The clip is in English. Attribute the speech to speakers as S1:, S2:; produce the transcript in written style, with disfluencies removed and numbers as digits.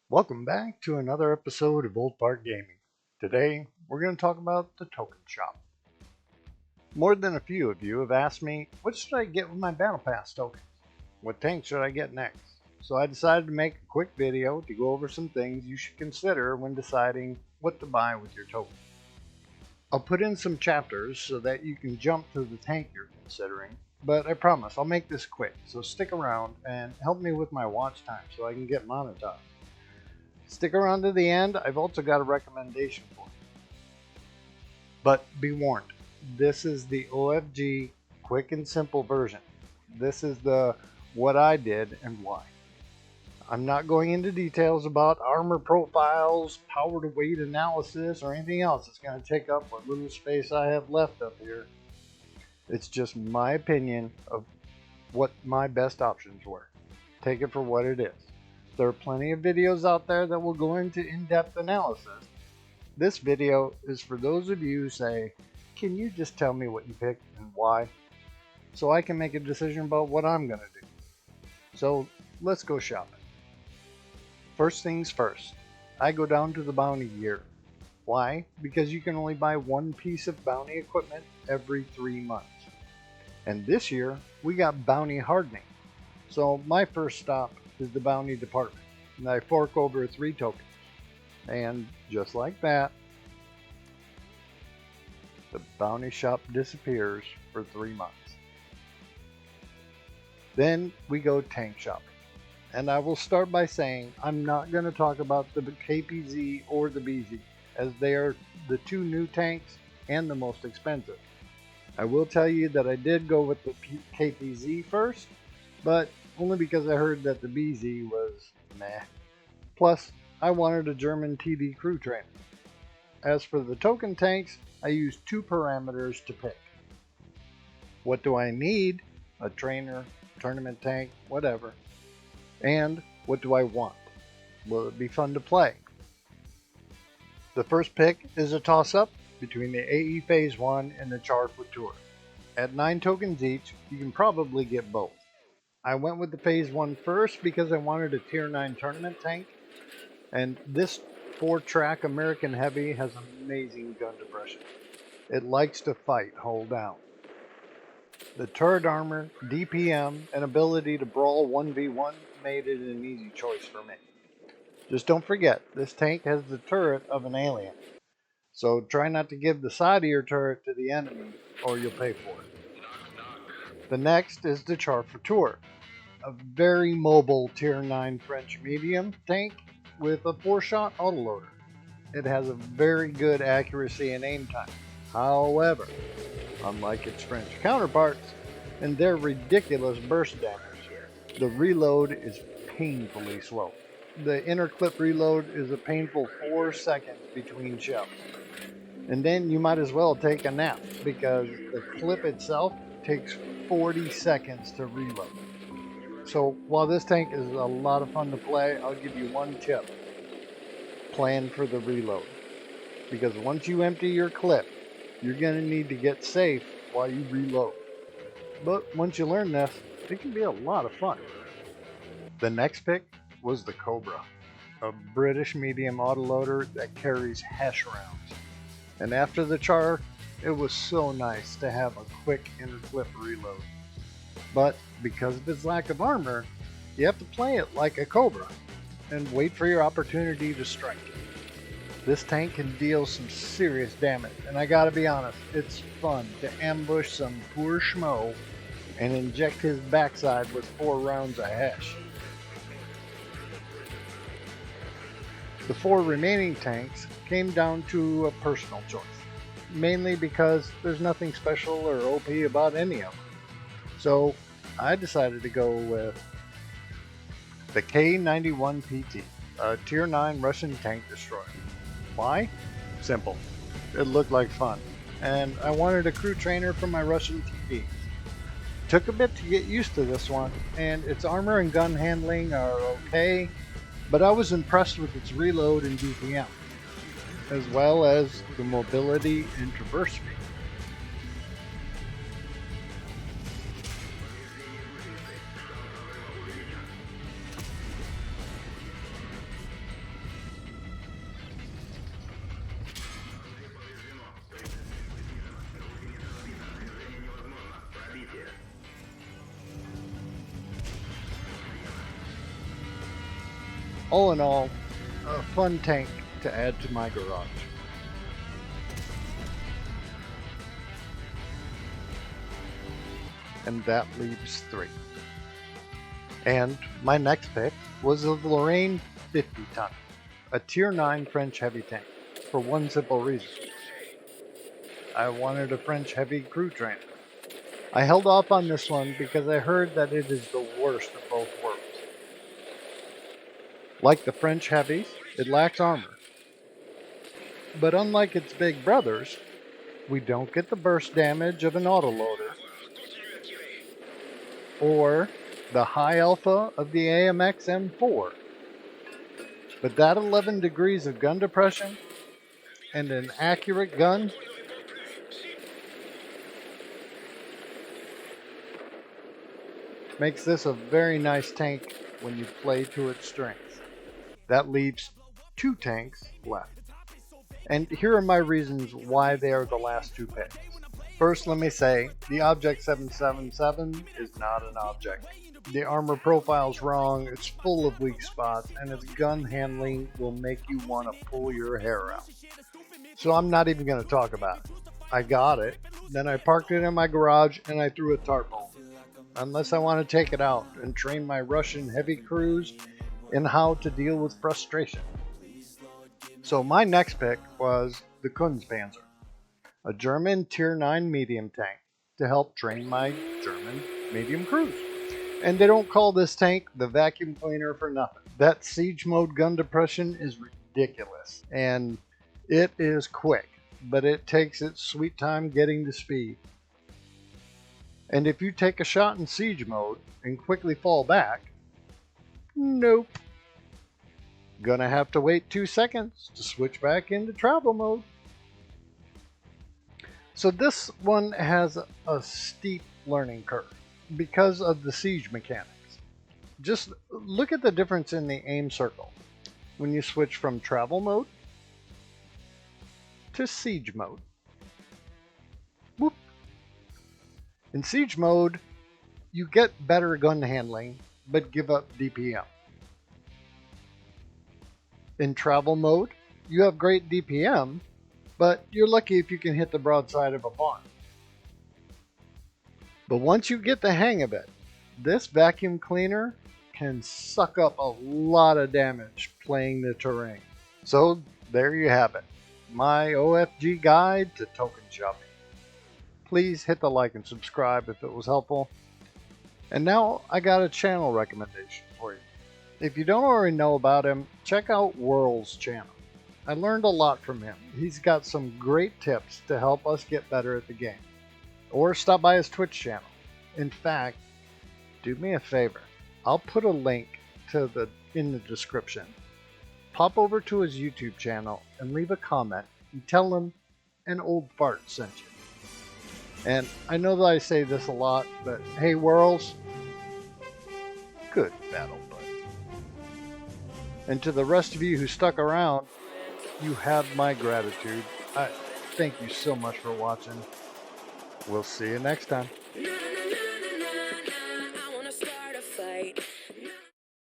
S1: Welcome back to another episode of Old Park Gaming. Today, we're going to talk about the token shop. More than a few of you have asked me, what should I get with my battle pass tokens? What tank should I get next? So I decided to make a quick video to go over some things you should consider when deciding what to buy with your tokens. I'll put in some chapters so that you can jump to the tank you're considering, but I promise I'll make this quick, so stick around and help me with my watch time so I can get monetized. Stick around to the end, I've also got a recommendation for you. But be warned, this is the OFG quick and simple version. This is the what I did and why. I'm not going into details about armor profiles, power to weight analysis, or anything else that's going to take up what little space I have left up here. It's just my opinion of what my best options were. Take it for what it is. There are plenty of videos out there that will go into in-depth analysis. This video is for those of you who say, can you just tell me what you picked and why? So I can make a decision about what I'm going to do. So let's go shopping. First things first, I go down to the bounty gear. Why? Because you can only buy one piece of bounty equipment every 3 months. And this year, we got bounty hardening. So my first stop is the bounty department, and I fork over 3 tokens, and just like that, the bounty shop disappears for 3 months. Then we go tank shopping, and I will start by saying I'm not going to talk about the KPZ or the BZ, as they are the 2 new tanks and the most expensive. I will tell you that I did go with the KPZ first, but only because I heard that the BZ was meh. Plus, I wanted a German TD crew trainer. As for the token tanks, I used 2 parameters to pick. What do I need? A trainer, tournament tank, whatever. And what do I want? Will it be fun to play? The first pick is a toss-up between the AE Phase 1 and the Char Futur. At 9 tokens each, you can probably get both. I went with the Phase 1 first because I wanted a Tier 9 tournament tank, and this 4-track American Heavy has amazing gun depression. It likes to fight hull down. The turret armor, DPM, and ability to brawl 1v1 made it an easy choice for me. Just don't forget, this tank has the turret of an alien, so try not to give the side of your turret to the enemy or you'll pay for it. The next is the Char Futur, a very mobile Tier 9 French medium tank with a 4-shot autoloader. It has a very good accuracy and aim time. However, unlike its French counterparts and their ridiculous burst damage, the reload is painfully slow. The inner clip reload is a painful 4 seconds between shells. And then you might as well take a nap because the clip itself takes 40 seconds to reload. So while this tank is a lot of fun to play, I'll give you one tip. Plan for the reload. Because once you empty your clip, you're going to need to get safe while you reload. But once you learn this, it can be a lot of fun. The next pick was the Cobra, a British medium autoloader that carries Hesh rounds. And after the Char, it was so nice to have a quick inner clip reload. But because of its lack of armor, you have to play it like a Cobra and wait for your opportunity to strike. This tank can deal some serious damage, and I gotta be honest, it's fun to ambush some poor schmo and inject his backside with 4 rounds of Hesh. The 4 remaining tanks came down to a personal choice, mainly because there's nothing special or OP about any of them. So I decided to go with the K91 PT, a Tier 9 Russian tank destroyer. Why? Simple. It looked like fun, and I wanted a crew trainer for my Russian TD. Took a bit to get used to this one, and its armor and gun handling are okay, but I was impressed with its reload and DPM, as well as the mobility and traverse speed. All in all, a fun tank to add to my garage. And that leaves 3. And my next pick was a Lorraine 50 ton, a tier 9 French heavy tank, for one simple reason. I wanted a French heavy crew trainer. I held off on this one because I heard that it is the worst of both worlds. Like the French heavies, it lacks armor. But unlike its big brothers, we don't get the burst damage of an autoloader, or the high alpha of the AMX M4. But that 11 degrees of gun depression and an accurate gun makes this a very nice tank when you play to its strengths. That leaves 2 tanks left. And here are my reasons why they are the last 2 picks. First, let me say, the Object 777 is not an object. The armor profile's wrong, it's full of weak spots, and its gun handling will make you want to pull your hair out. So I'm not even going to talk about it. I got it, then I parked it in my garage and I threw a tarp hole. Unless I want to take it out and train my Russian heavy crews in how to deal with frustration. So my next pick was the Kunze Panzer, a German tier 9 medium tank to help train my German medium crews. And they don't call this tank the vacuum cleaner for nothing. That siege mode gun depression is ridiculous, and it is quick, but it takes its sweet time getting to speed. And if you take a shot in siege mode and quickly fall back, nope. Gonna have to wait 2 seconds to switch back into travel mode. So this one has a steep learning curve because of the siege mechanics. Just look at the difference in the aim circle when you switch from travel mode to siege mode. Whoop. In siege mode, you get better gun handling, but give up DPM. In travel mode, you have great DPM, but you're lucky if you can hit the broadside of a barn. But once you get the hang of it, this vacuum cleaner can suck up a lot of damage playing the terrain. So there you have it, my OFG guide to token shopping. Please hit the like and subscribe if it was helpful. And now I got a channel recommendation for you. If you don't already know about him, check out Whirl's channel. I learned a lot from him. He's got some great tips to help us get better at the game. Or stop by his Twitch channel. In fact, do me a favor. I'll put a link in the description. Pop over to his YouTube channel and leave a comment and tell him an old fart sent you. And I know that I say this a lot, but hey Whirls, good battle bud. And to the rest of you who stuck around, you have my gratitude. I thank you so much for watching. We'll see you next time.